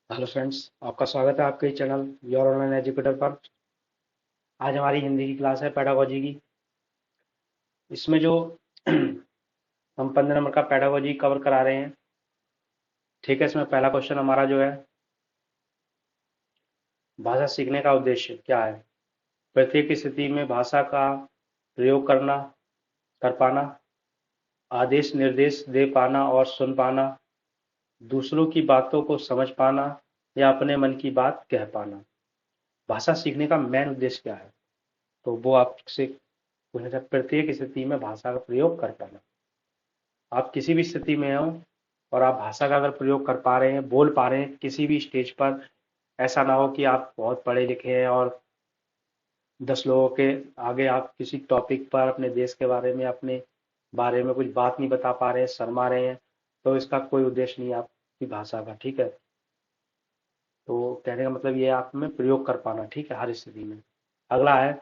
Hello friends, आपका स्वागत है आपके ही चैनल योर ऑनलाइन एजुकेटर पर। आज हमारी हिंदी की क्लास है पेडागोजी की। इसमें जो हम 15 नंबर का पेडागोजी कवर करा रहे हैं। ठीक है, इसमें पहला क्वेश्चन हमारा जो है, भाषा सीखने का उद्देश्य क्या है। प्रत्येक स्थिति में भाषा का प्रयोग कर पाना, आदेश निर्देश दे पाना और सुन पाना, दूसरों की बातों को समझ पाना या अपने मन की बात कह पाना। भाषा सीखने का मेन उद्देश्य क्या है, तो वो आपसे पूछा था। प्रत्येक स्थिति में भाषा का प्रयोग कर पाना। आप किसी भी स्थिति में हो और आप भाषा का अगर प्रयोग कर पा रहे हैं, बोल पा रहे हैं किसी भी स्टेज पर, ऐसा ना हो कि आप बहुत पढ़े लिखे हैं और 10 लोगों के आगे आप किसी टॉपिक पर अपने देश के बारे में, अपने बारे में कुछ बात नहीं बता पा रहे हैं, शर्मा रहे हैं, तो इसका कोई उद्देश्य नहीं है आपकी भाषा का। ठीक है, तो कहने का मतलब ये है आप में प्रयोग कर पाना। ठीक है, हर स्थिति में। अगला है,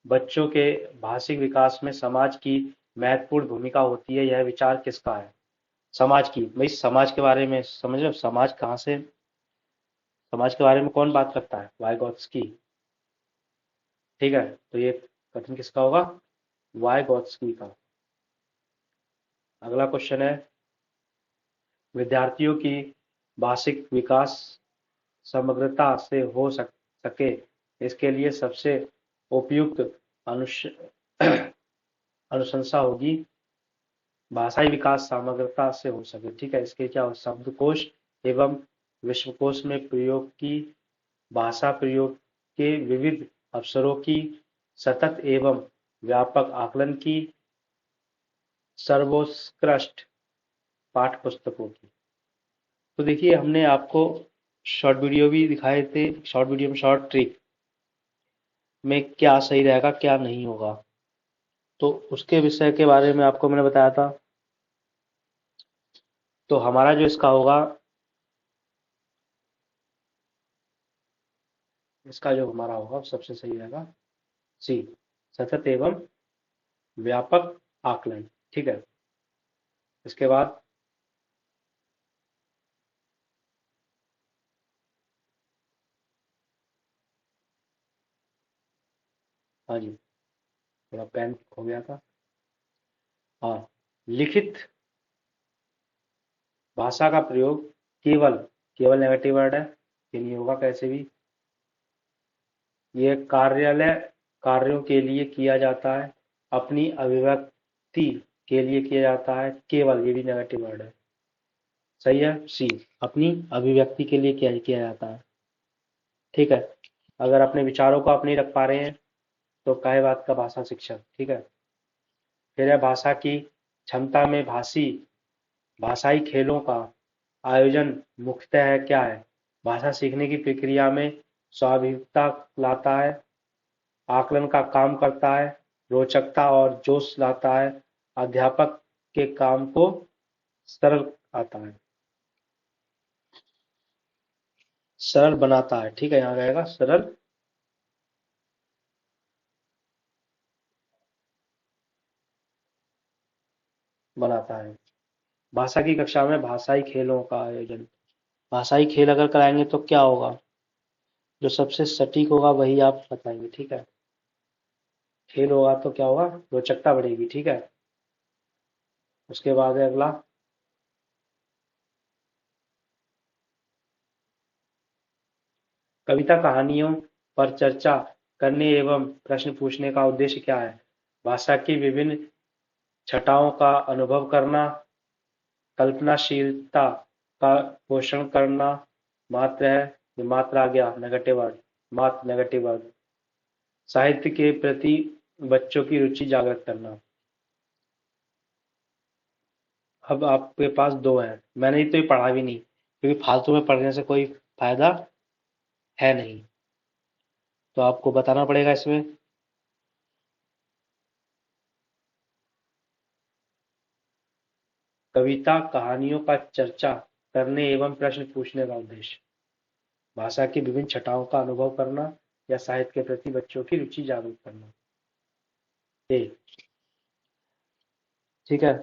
बच्चों के भाषिक विकास में समाज की महत्वपूर्ण भूमिका होती है, यह विचार किसका है। समाज की, भाई समाज के बारे में समझ रहे हो, समाज कहाँ से, समाज के बारे में कौन बात करता है, वाइगॉत्स्की। ठीक है, तो ये कथन किसका होगा, वाइगॉत्स्की का। अगला क्वेश्चन है, विद्यार्थियों की भाषिक विकास समग्रता से हो सके, इसके लिए सबसे उपयुक्त अनुश अनुशंसा होगी, भाषाई विकास समग्रता से हो सके। ठीक है, इसके क्या शब्दकोश एवं विश्वकोश में प्रयोग की, भाषा प्रयोग के विविध अवसरों की, सतत एवं व्यापक आकलन की, सर्वोत्कृष्ट पाठ्य पुस्तकों की। तो देखिए, हमने आपको शॉर्ट वीडियो भी दिखाए थे, शॉर्ट वीडियो में शॉर्ट ट्रिक में क्या सही रहेगा क्या नहीं होगा, तो उसके विषय के बारे में आपको मैंने बताया था। तो हमारा जो इसका होगा, इसका जो हमारा होगा सबसे सही रहेगा सी, सतत एवं व्यापक आकलन। ठीक है, इसके बाद हाँ जी, थोड़ा पेन खो गया था। हाँ, लिखित भाषा का प्रयोग केवल, केवल नेगेटिव वर्ड है, ये नहीं होगा कैसे भी। ये कार्यालय कार्यों के लिए किया जाता है, अपनी अभिव्यक्ति के लिए किया जाता है, केवल ये भी नेगेटिव वर्ड है। सही है सी, अपनी अभिव्यक्ति के लिए किया जाता है। ठीक है, अगर अपने विचारों को आप नहीं रख पा रहे हैं तो काहे बात का भाषा शिक्षक। ठीक है, फिर है, भाषा की क्षमता में भाषाई खेलों का आयोजन मुख्यतः है क्या है। भाषा सीखने की प्रक्रिया में स्वाभाविकता लाता है, आकलन का काम करता है, रोचकता और जोश लाता है, अध्यापक के काम को सरल आता है, सरल बनाता है। ठीक है, यहाँ रहेगा सरल बनाता है। भाषा की कक्षा में भाषाई खेलों का आयोजन, भाषाई खेल अगर कराएंगे तो क्या होगा, जो सबसे सटीक होगा वही आप बताएंगे। ठीक है, खेल होगा तो क्या होगा, रोचकता बढ़ेगी। ठीक है, उसके बाद है अगला, कविता कहानियों पर चर्चा करने एवं प्रश्न पूछने का उद्देश्य क्या है। भाषा की विभिन्न छटाओं का अनुभव करना, कल्पनाशीलता का पोषण करना, मात्र है, ये मात्र आ गया नेगेटिव वर्ड, मात्र नेगेटिव वर्ड, साहित्य के प्रति बच्चों की रुचि जागृत करना। अब आपके पास दो हैं, मैंने तो ये पढ़ा भी नहीं, क्योंकि फालतू में पढ़ने से कोई फायदा है नहीं, तो आपको बताना पड़ेगा इसमें। कविता कहानियों का चर्चा करने एवं प्रश्न पूछने का उद्देश्य, भाषा की विभिन्न छटाओं का अनुभव करना या साहित्य के प्रति बच्चों की रुचि जागरूक करना। ए, ठीक है।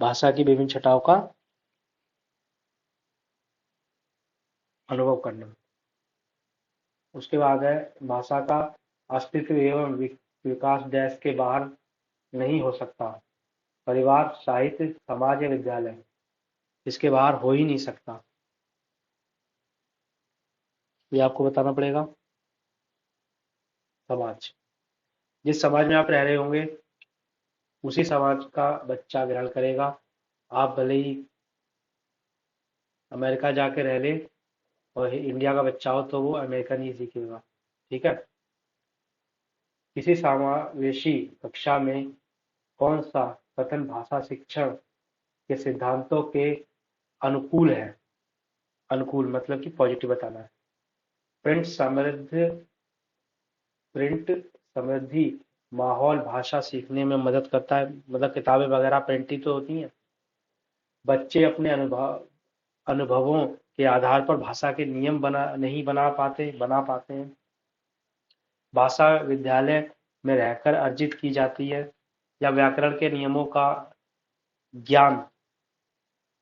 भाषा की विभिन्न छटाओं का अनुभव करना। उसके बाद है भाषा का अस्तित्व एवं विकास देश के बाहर नहीं हो सकता। परिवार, साहित्य, समाज या विद्यालय, इसके बाहर हो ही नहीं सकता। ये आपको बताना पड़ेगा। समाज, जिस समाज में आप रह रहे होंगे उसी समाज का बच्चा ग्रहण करेगा। आप भले ही अमेरिका जाके रह ले और इंडिया का बच्चा हो तो वो अमेरिकन ही सीखेगा। ठीक है। किसी समावेशी कक्षा में कौन सा कथन भाषा शिक्षण के सिद्धांतों के अनुकूल है? अनुकूल मतलब कि पॉजिटिव बताना है। प्रिंट समृद्ध प्रिंट समृद्धि माहौल भाषा सीखने में मदद करता है। मतलब किताबें वगैरह प्रिंट ही तो होती हैं। बच्चे अपने अनुभवों के आधार पर भाषा के नियम बना पाते हैं। भाषा विद्यालय में रहकर अर्जित की जाती है या व्याकरण के नियमों का ज्ञान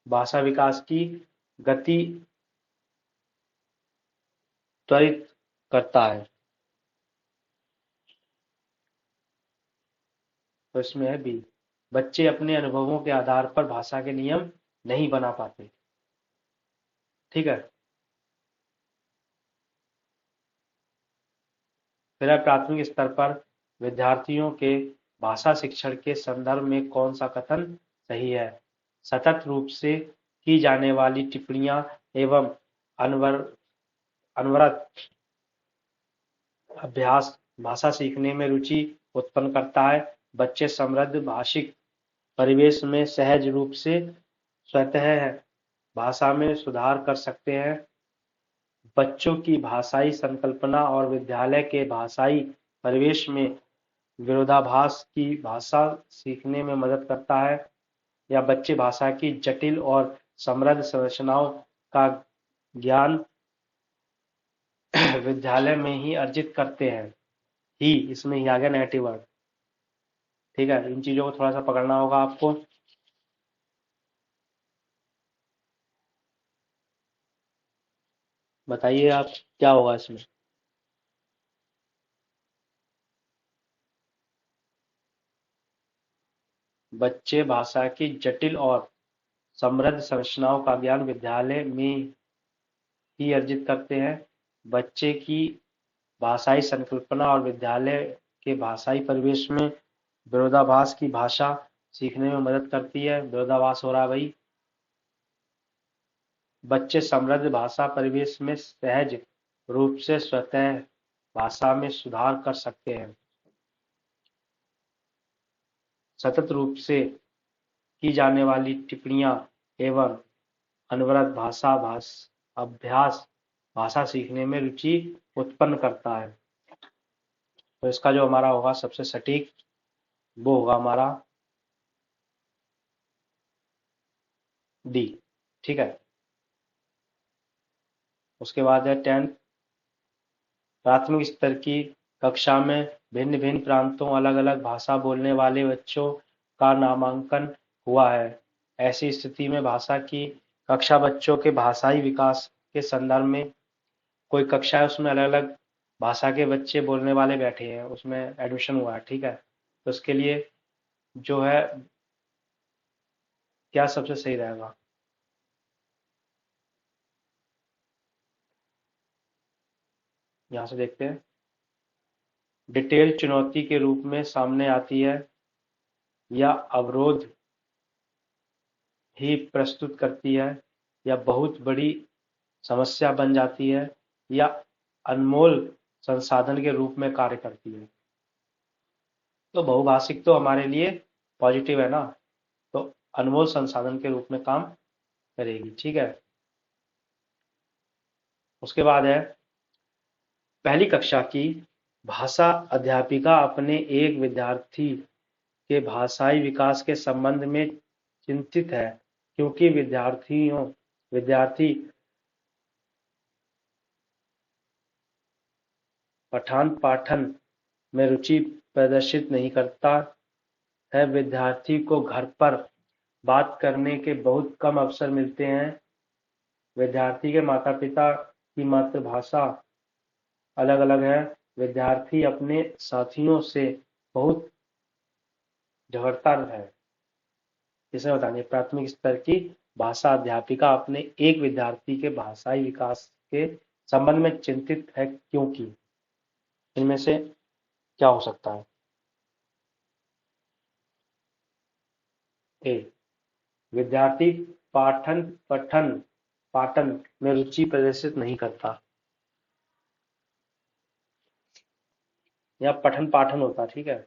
भाषा विकास की गति त्वरित करता है। तो इसमें है बी, बच्चे अपने अनुभवों के आधार पर भाषा के नियम नहीं बना पाते। ठीक है। फिर है प्राथमिक स्तर पर विद्यार्थियों के भाषा शिक्षण के संदर्भ में कौन सा कथन सही है? सतत रूप से की जाने वाली टिप्पणियां एवं अनवर अनवरत अभ्यास भाषा सीखने में रुचि उत्पन्न करता है। बच्चे समृद्ध भाषिक परिवेश में सहज रूप से स्वतः भाषा में सुधार कर सकते हैं। बच्चों की भाषाई संकल्पना और विद्यालय के भाषाई परिवेश में विरोधाभास की भाषा सीखने में मदद करता है। या बच्चे भाषा की जटिल और समृद्ध संरचनाओं का ज्ञान विद्यालय में ही अर्जित करते हैं। ही, इसमें ही आ गया नेगेटिव वर्ड। ठीक है। इन चीजों को थोड़ा सा पकड़ना होगा आपको। बताइए आप क्या होगा इसमें। बच्चे भाषा की जटिल और समृद्ध संरचनाओं का ज्ञान विद्यालय में ही अर्जित करते हैं। बच्चे की भाषाई संकल्पना और विद्यालय के भाषाई परिवेश में विरोधाभास की भाषा सीखने में मदद करती है। विरोधाभास हो रहा है भाई। बच्चे समृद्ध भाषा परिवेश में सहज रूप से स्वतः भाषा में सुधार कर सकते हैं। सतत रूप से की जाने वाली टिप्पणियां एवं अनवरत अभ्यास भाषा सीखने में रुचि उत्पन्न करता है। तो इसका जो हमारा होगा सबसे सटीक वो होगा हमारा डी। ठीक है। उसके बाद है 10th, प्राथमिक स्तर की कक्षा में भिन्न भिन्न प्रांतों अलग अलग भाषा बोलने वाले बच्चों का नामांकन हुआ है। ऐसी स्थिति में भाषा की कक्षा बच्चों के भाषाई विकास के संदर्भ में कोई कक्षा है उसमें अलग अलग भाषा के बच्चे बोलने वाले बैठे हैं, उसमें एडमिशन हुआ है। ठीक है। तो उसके लिए जो है क्या सबसे सही रहेगा? यहाँ से देखते हैं। डिटेल चुनौती के रूप में सामने आती है या अवरोध ही प्रस्तुत करती है या बहुत बड़ी समस्या बन जाती है या अनमोल संसाधन के रूप में कार्य करती है। तो बहुभाषिक तो हमारे लिए पॉजिटिव है ना, तो अनमोल संसाधन के रूप में काम करेगी। ठीक है। उसके बाद है पहली कक्षा की भाषा अध्यापिका अपने एक विद्यार्थी के भाषाई विकास के संबंध में चिंतित है क्योंकि विद्यार्थी पठन पाठन में रुचि प्रदर्शित नहीं करता है। विद्यार्थी को घर पर बात करने के बहुत कम अवसर मिलते हैं। विद्यार्थी के माता पिता की मातृभाषा अलग अलग है। विद्यार्थी अपने साथियों से बहुत झगड़ता है। इसे बताइए, प्राथमिक स्तर की भाषा अध्यापिका अपने एक विद्यार्थी के भाषाई विकास के संबंध में चिंतित है, क्योंकि इनमें से क्या हो सकता है? ए, विद्यार्थी पाठन पठन पाठन में रुचि प्रदर्शित नहीं करता, या पठन पाठन होता, ठीक है।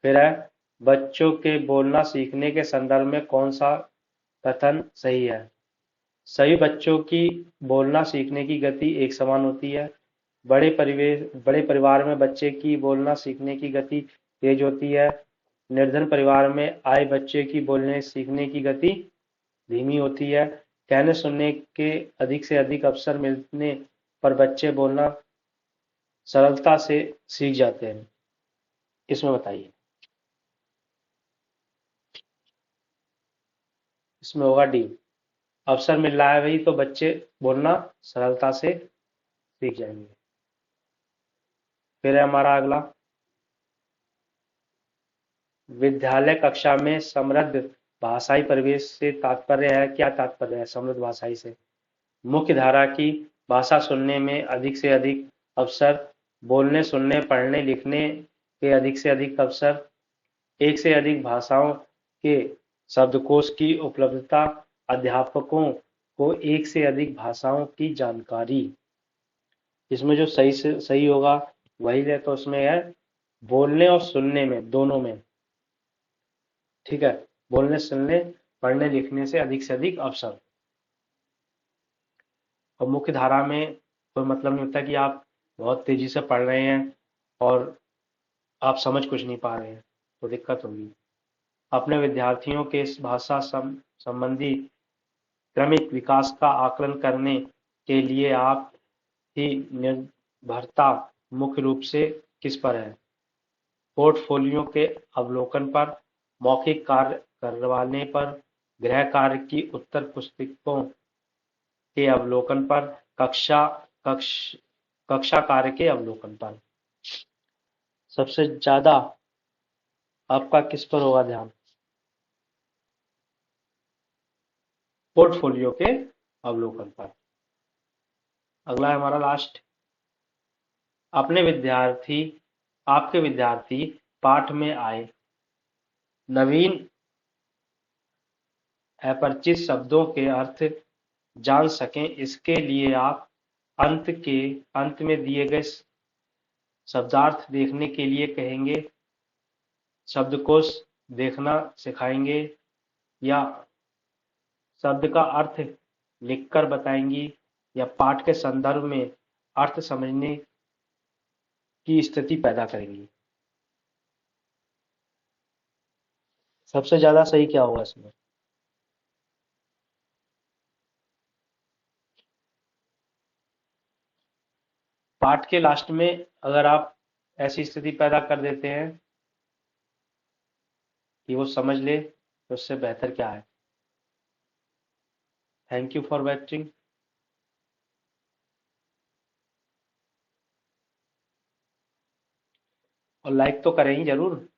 फिर है, बच्चों के बोलना सीखने के संदर्भ में कौन सा कथन सही है? सभी बच्चों की बोलना सीखने की गति एक समान होती है। बड़े परिवार में बच्चे की बोलना सीखने की गति तेज होती है। निर्धन परिवार में आए बच्चे की बोलने सीखने की गति धीमी होती है। कहने सुनने के अधिक से अधिक अवसर मिलने पर बच्चे बोलना सरलता से सीख जाते हैं। इसमें बताइए। इसमें होगा डी, अवसर मिल रहा है भाई तो बच्चे बोलना सरलता से सीख जाएंगे। फिर है हमारा अगला, विद्यालय कक्षा में समृद्ध भाषाई परिवेश से तात्पर्य है, क्या तात्पर्य है समृद्ध भाषाई से? मुख्य धारा की भाषा सुनने में अधिक से अधिक अवसर, बोलने सुनने पढ़ने लिखने के अधिक से अधिक अवसर, एक से अधिक भाषाओं के शब्दकोश की उपलब्धता, अध्यापकों को एक से अधिक भाषाओं की जानकारी। इसमें जो सही से सही होगा वही है, तो उसमें है बोलने और सुनने में, दोनों में, ठीक है। बोलने सुनने पढ़ने लिखने से अधिक अवसर। और मुख्य धारा में कोई मतलब नहीं होता कि आप बहुत तेजी से पढ़ रहे हैं और आप समझ कुछ नहीं पा रहे हैं, तो दिक्कत होगी। अपने विद्यार्थियों के इस भाषा संबंधी क्रमिक विकास का आकलन करने के लिए आप ही निर्भरता मुख्य रूप से किस पर है? पोर्टफोलियो के अवलोकन पर, मौखिक कार्य करवाने पर, गृह कार्य की उत्तर पुस्तिकों के अवलोकन पर, कक्ष कक्षा कार्य के अवलोकन पर। सबसे ज्यादा आपका किस पर होगा ध्यान? पोर्टफोलियो के अवलोकन पर। अगला है हमारा लास्ट, अपने विद्यार्थी आपके विद्यार्थी पाठ में आए नवीन अपरिचित शब्दों के अर्थ जान सकें, इसके लिए आप अंत में दिए गए शब्दार्थ देखने के लिए कहेंगे, शब्दकोश देखना सिखाएंगे, या शब्द का अर्थ लिखकर बताएंगी, या पाठ के संदर्भ में अर्थ समझने की स्थिति पैदा करेंगी? सबसे ज्यादा सही क्या होगा इसमें? पाठ के लास्ट में अगर आप ऐसी स्थिति पैदा कर देते हैं कि वो समझ ले, तो उससे बेहतर क्या है? Thank you for watching. और लाइक तो करें ही जरूर,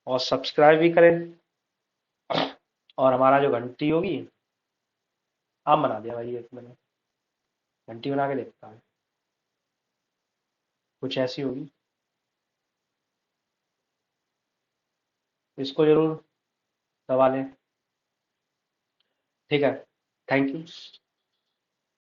और सब्सक्राइब भी करें। और हमारा जो घंटी होगी, आप बना दिया भाई, एक मैंने घंटी बना के देखता हूँ, कुछ ऐसी होगी, इसको जरूर दबा लें, ठीक है। Thank you.